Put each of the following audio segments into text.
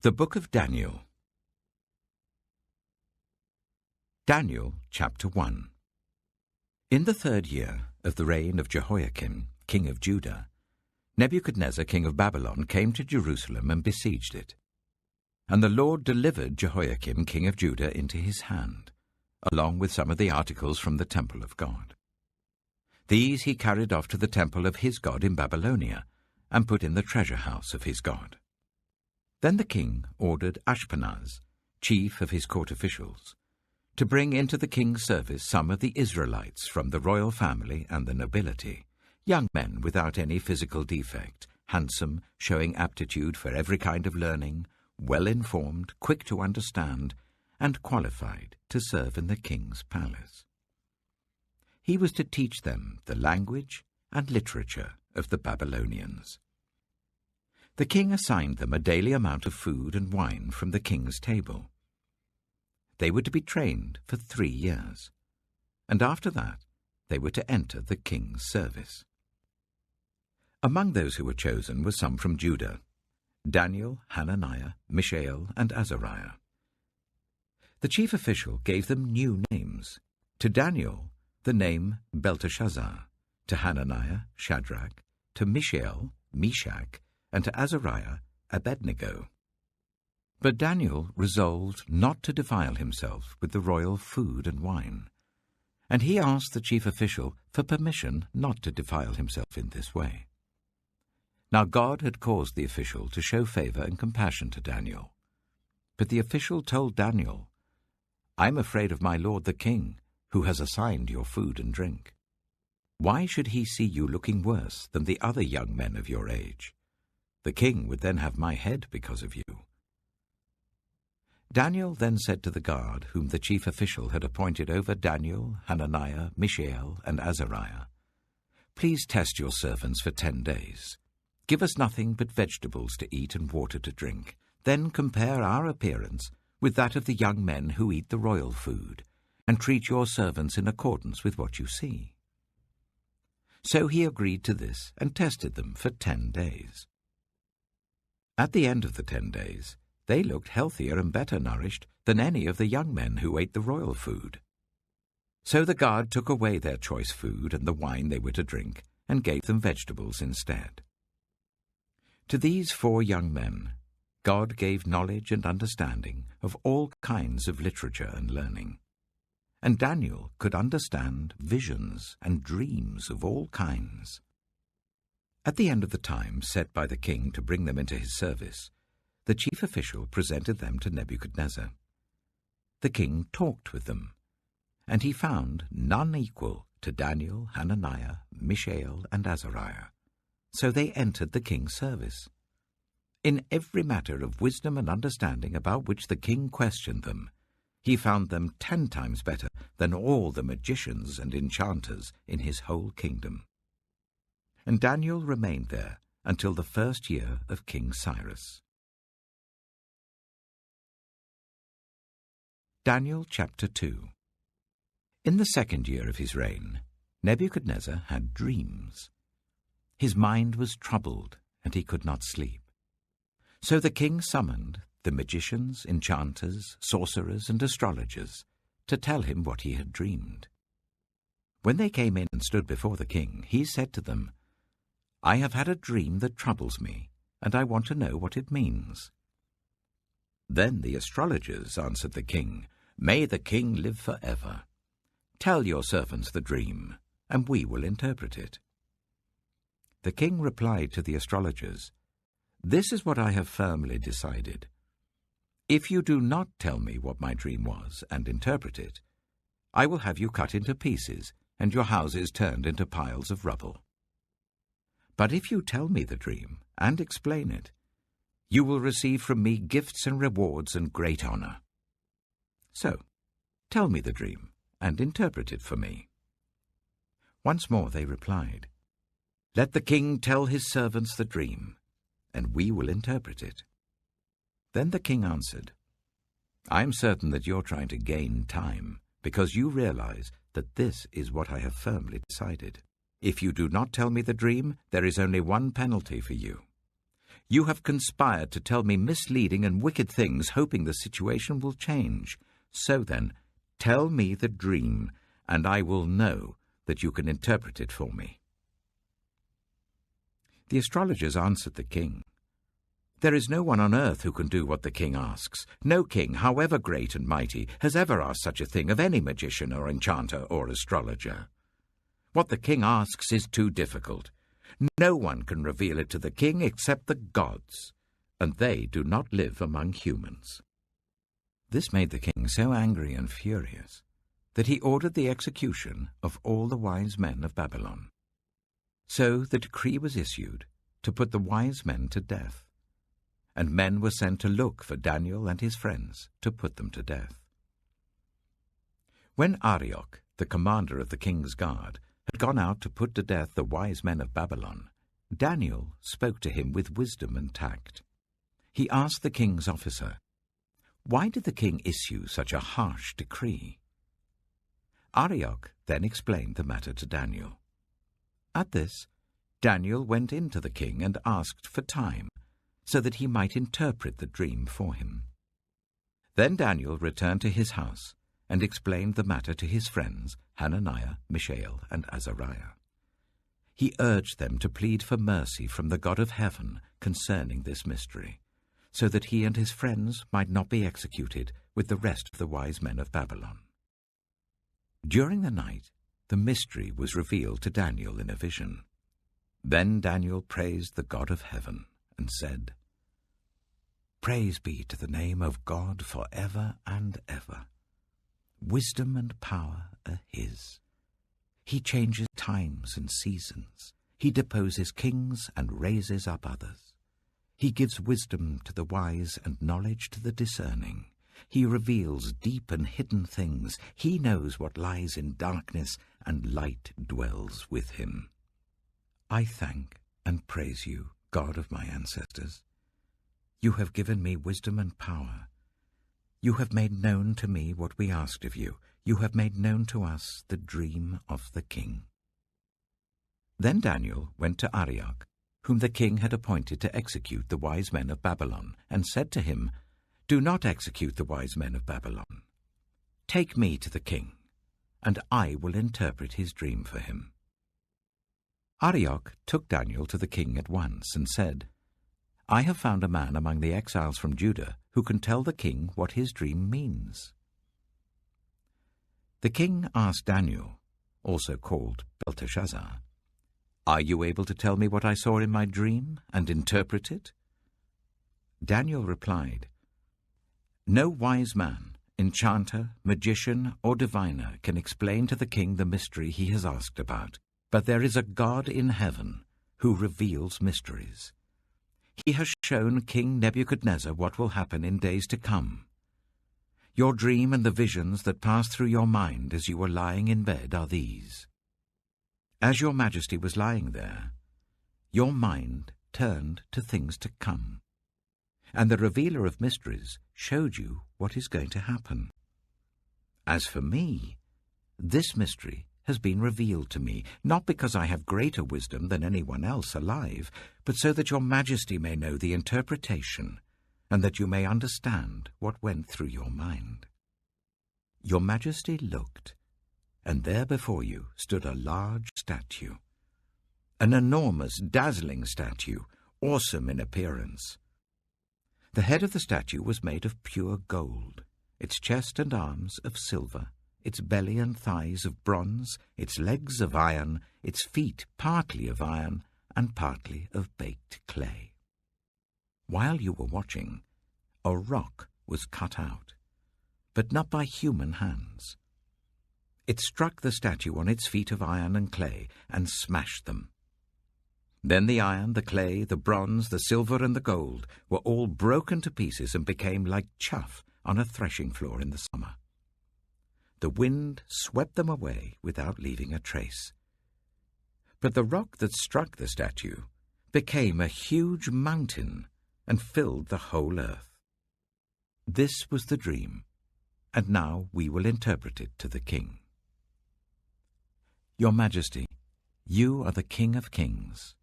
The Book of Daniel. Daniel, chapter 1. In the 3rd year of the reign of Jehoiakim, king of Judah, Nebuchadnezzar, king of Babylon, came to Jerusalem and besieged it. And the Lord delivered Jehoiakim, king of Judah, into his hand, along with some of the articles from the temple of God. These he carried off to the temple of his God in Babylonia, and put in the treasure house of his God. Then the king ordered Ashpenaz, chief of his court officials, to bring into the king's service some of the Israelites from the royal family and the nobility, young men without any physical defect, handsome, showing aptitude for every kind of learning, well-informed, quick to understand, and qualified to serve in the king's palace. He was to teach them the language and literature of the Babylonians. The king assigned them a daily amount of food and wine from the king's table. They were to be trained for 3 years, and after that they were to enter the king's service. Among those who were chosen were some from Judah: Daniel, Hananiah, Mishael, and Azariah. The chief official gave them new names. To Daniel, the name Belteshazzar; to Hananiah, Shadrach; to Mishael, Meshach; and to Azariah, Abednego. But Daniel resolved not to defile himself with the royal food and wine, and he asked the chief official for permission not to defile himself in this way. Now God had caused the official to show favor and compassion to Daniel. But the official told Daniel, "I am afraid of my lord the king, who has assigned your food and drink. Why should he see you looking worse than the other young men of your age? The king would then have my head because of you." Daniel then said to the guard, whom the chief official had appointed over Daniel, Hananiah, Mishael, and Azariah, "Please test your servants for 10 days. Give us nothing but vegetables to eat and water to drink. Then compare our appearance with that of the young men who eat the royal food, and treat your servants in accordance with what you see." So he agreed to this and tested them for 10 days. At the end of the 10 days, they looked healthier and better nourished than any of the young men who ate the royal food. So the guard took away their choice food and the wine they were to drink, and gave them vegetables instead. To these 4 young men, God gave knowledge and understanding of all kinds of literature and learning. And Daniel could understand visions and dreams of all kinds. At the end of the time set by the king to bring them into his service, the chief official presented them to Nebuchadnezzar. The king talked with them, and he found none equal to Daniel, Hananiah, Mishael, and Azariah. So they entered the king's service. In every matter of wisdom and understanding about which the king questioned them, he found them 10 times better than all the magicians and enchanters in his whole kingdom. And Daniel remained there until the 1st year of King Cyrus. Daniel chapter 2. In the 2nd year of his reign, Nebuchadnezzar had dreams. His mind was troubled, and he could not sleep. So the king summoned the magicians, enchanters, sorcerers, and astrologers to tell him what he had dreamed. When they came in and stood before the king, he said to them, "I have had a dream that troubles me, and I want to know what it means." Then the astrologers answered the king, "May the king live forever. Tell your servants the dream, and we will interpret it." The king replied to the astrologers, "This is what I have firmly decided. If you do not tell me what my dream was and interpret it, I will have you cut into pieces and your houses turned into piles of rubble. But if you tell me the dream and explain it, you will receive from me gifts and rewards and great honor. So, tell me the dream and interpret it for me." Once more they replied, "Let the king tell his servants the dream, and we will interpret it." Then the king answered, "I am certain that you're trying to gain time, because you realize that this is what I have firmly decided. If you do not tell me the dream, there is only one penalty for you. You have conspired to tell me misleading and wicked things, hoping the situation will change. So then, tell me the dream, and I will know that you can interpret it for me." The astrologers answered the king, "There is no one on earth who can do what the king asks. No king, however great and mighty, has ever asked such a thing of any magician or enchanter or astrologer. What the king asks is too difficult. No one can reveal it to the king except the gods, and they do not live among humans." This made the king so angry and furious that he ordered the execution of all the wise men of Babylon. So the decree was issued to put the wise men to death, and men were sent to look for Daniel and his friends to put them to death. When Arioch, the commander of the king's guard, had gone out to put to death the wise men of Babylon, Daniel spoke to him with wisdom and tact. He asked the king's officer, "Why did the king issue such a harsh decree?" Arioch then explained the matter to Daniel. At this, Daniel went in to the king and asked for time, so that he might interpret the dream for him. Then Daniel returned to his house and explained the matter to his friends Hananiah, Mishael, and Azariah. He urged them to plead for mercy from the God of heaven concerning this mystery, so that he and his friends might not be executed with the rest of the wise men of Babylon. During the night, the mystery was revealed to Daniel in a vision. Then Daniel praised the God of heaven and said, "Praise be to the name of God forever and ever. Wisdom and power are his. He changes times and seasons. He deposes kings and raises up others. He gives wisdom to the wise and knowledge to the discerning. He reveals deep and hidden things. He knows what lies in darkness, and light dwells with him. I thank and praise you, God of my ancestors. You have given me wisdom and power. You have made known to me what we asked of you. You have made known to us the dream of the king." Then Daniel went to Arioch, whom the king had appointed to execute the wise men of Babylon, and said to him, "Do not execute the wise men of Babylon. Take me to the king, and I will interpret his dream for him." Arioch took Daniel to the king at once and said, "I have found a man among the exiles from Judah who can tell the king what his dream means." The king asked Daniel, also called Belteshazzar, "Are you able to tell me what I saw in my dream and interpret it?" Daniel replied, "No wise man, enchanter, magician, or diviner can explain to the king the mystery he has asked about, but there is a God in heaven who reveals mysteries. He has shown King Nebuchadnezzar what will happen in days to come. Your dream and the visions that passed through your mind as you were lying in bed are these. As your majesty was lying there, your mind turned to things to come, and the revealer of mysteries showed you what is going to happen. As for me, this mystery has been revealed to me, not because I have greater wisdom than anyone else alive, but so that your majesty may know the interpretation, and that you may understand what went through your mind. Your majesty looked, and there before you stood a large statue, an enormous, dazzling statue, awesome in appearance. The head of the statue was made of pure gold, its chest and arms of silver, its belly and thighs of bronze, its legs of iron, its feet partly of iron and partly of baked clay. While you were watching, a rock was cut out, but not by human hands. It struck the statue on its feet of iron and clay and smashed them. Then the iron, the clay, the bronze, the silver, and the gold were all broken to pieces and became like chaff on a threshing floor in the summer. The wind swept them away without leaving a trace. But the rock that struck the statue became a huge mountain and filled the whole earth. This was the dream, and now we will interpret it to the king. Your Majesty, you are the King of Kings.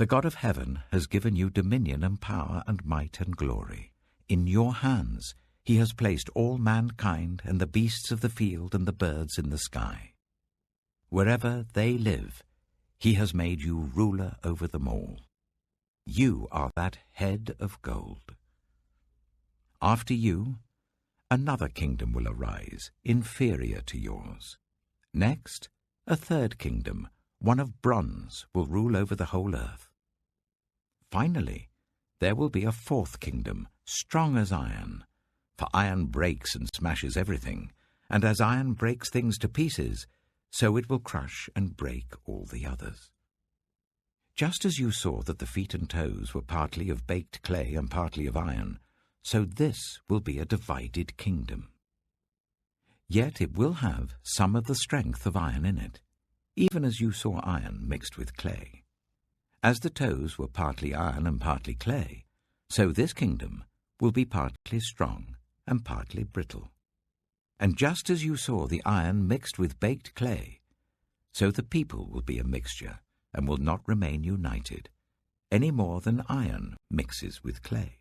The God of heaven has given you dominion and power and might and glory. In your hands he has placed all mankind and the beasts of the field and the birds in the sky. Wherever they live, he has made you ruler over them all. You are that head of gold. After you, another kingdom will arise, inferior to yours. Next, a third kingdom, one of bronze, will rule over the whole earth. Finally, there will be a fourth kingdom, strong as iron, for iron breaks and smashes everything, and as iron breaks things to pieces, so it will crush and break all the others. Just as you saw that the feet and toes were partly of baked clay and partly of iron, so this will be a divided kingdom. Yet it will have some of the strength of iron in it, even as you saw iron mixed with clay. As the toes were partly iron and partly clay, so this kingdom will be partly strong and partly brittle. And just as you saw the iron mixed with baked clay, so the people will be a mixture and will not remain united, any more than iron mixes with clay.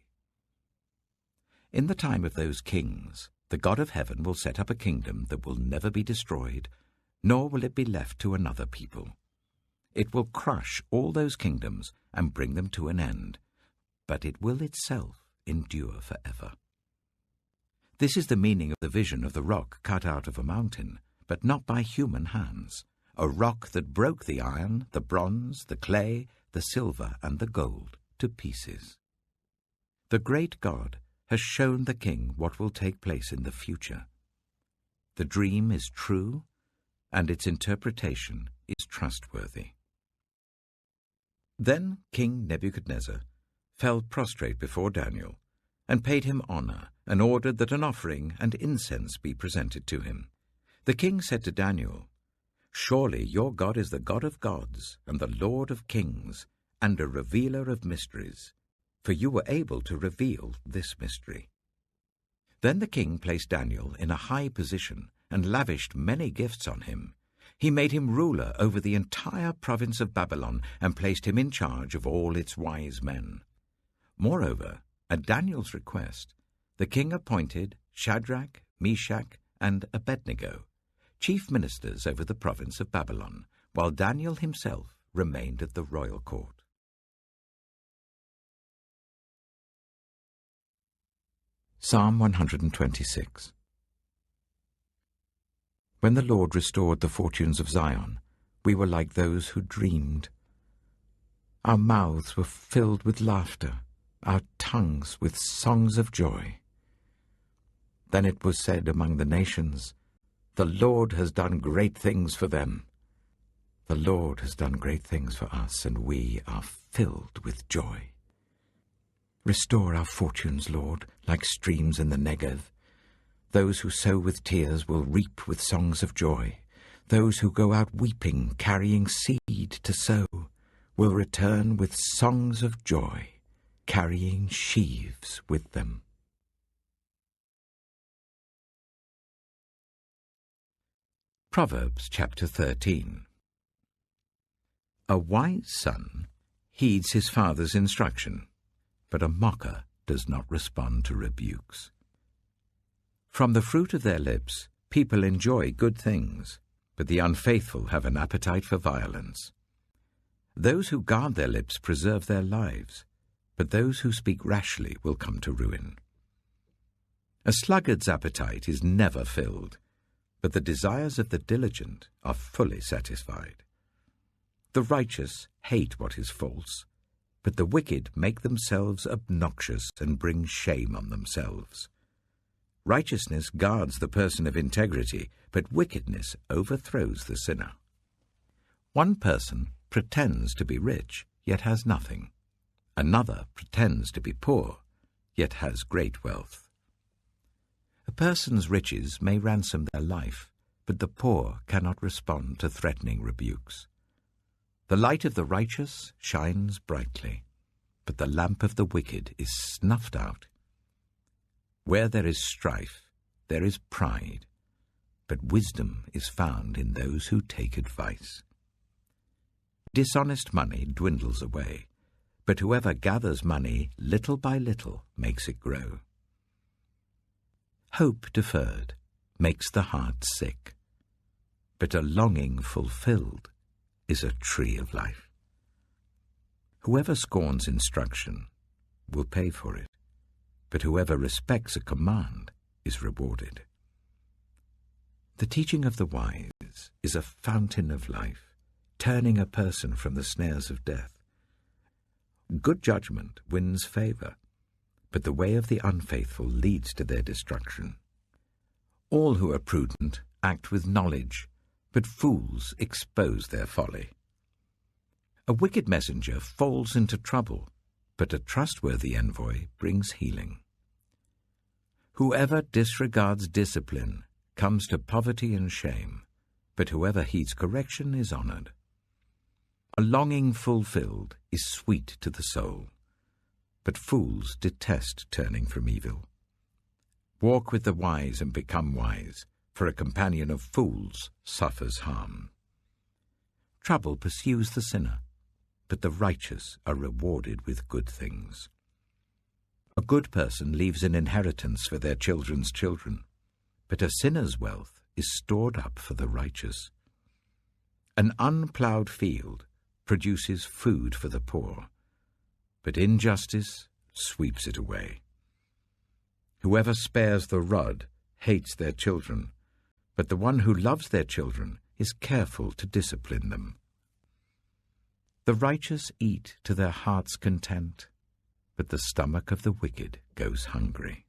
In the time of those kings, the God of heaven will set up a kingdom that will never be destroyed, nor will it be left to another people. It will crush all those kingdoms and bring them to an end, but it will itself endure forever. This is the meaning of the vision of the rock cut out of a mountain, but not by human hands, a rock that broke the iron, the bronze, the clay, the silver, and the gold to pieces. The great God has shown the king what will take place in the future. The dream is true, and its interpretation is trustworthy. Then King Nebuchadnezzar fell prostrate before Daniel, and paid him honor, and ordered that an offering and incense be presented to him. The king said to Daniel, "Surely your God is the God of gods, and the Lord of kings, and a revealer of mysteries, for you were able to reveal this mystery." Then the king placed Daniel in a high position, and lavished many gifts on him. He made him ruler over the entire province of Babylon, and placed him in charge of all its wise men. Moreover, at Daniel's request, the king appointed Shadrach, Meshach, and Abednego, chief ministers over the province of Babylon, while Daniel himself remained at the royal court. Psalm 126. When the Lord restored the fortunes of Zion, we were like those who dreamed. Our mouths were filled with laughter, our tongues with songs of joy. Then it was said among the nations, "The Lord has done great things for them." The Lord has done great things for us, and we are filled with joy. Restore our fortunes, Lord, like streams in the Negev. Those who sow with tears will reap with songs of joy. Those who go out weeping, carrying seed to sow, will return with songs of joy, carrying sheaves with them. Proverbs chapter 13. A wise son heeds his father's instruction, but a mocker does not respond to rebukes. From the fruit of their lips people enjoy good things, but the unfaithful have an appetite for violence. Those who guard their lips preserve their lives, but those who speak rashly will come to ruin. A sluggard's appetite is never filled, but the desires of the diligent are fully satisfied. The righteous hate what is false, but the wicked make themselves obnoxious and bring shame on themselves. Righteousness guards the person of integrity, but wickedness overthrows the sinner. One person pretends to be rich, yet has nothing. Another pretends to be poor, yet has great wealth. A person's riches may ransom their life, but the poor cannot respond to threatening rebukes. The light of the righteous shines brightly, but the lamp of the wicked is snuffed out. Where there is strife, there is pride, but wisdom is found in those who take advice. Dishonest money dwindles away, but whoever gathers money little by little makes it grow. Hope deferred makes the heart sick, but a longing fulfilled is a tree of life. Whoever scorns instruction will pay for it, but whoever respects a command is rewarded. The teaching of the wise is a fountain of life, turning a person from the snares of death. Good judgment wins favor, but the way of the unfaithful leads to their destruction. All who are prudent act with knowledge, but fools expose their folly. A wicked messenger falls into trouble, but a trustworthy envoy brings healing. Whoever disregards discipline comes to poverty and shame, but whoever heeds correction is honored. A longing fulfilled is sweet to the soul, but fools detest turning from evil. Walk with the wise and become wise, for a companion of fools suffers harm. Trouble pursues the sinner, but the righteous are rewarded with good things. A good person leaves an inheritance for their children's children, but a sinner's wealth is stored up for the righteous. An unploughed field produces food for the poor, but injustice sweeps it away. Whoever spares the rod hates their children, but the one who loves their children is careful to discipline them. The righteous eat to their heart's content, but the stomach of the wicked goes hungry.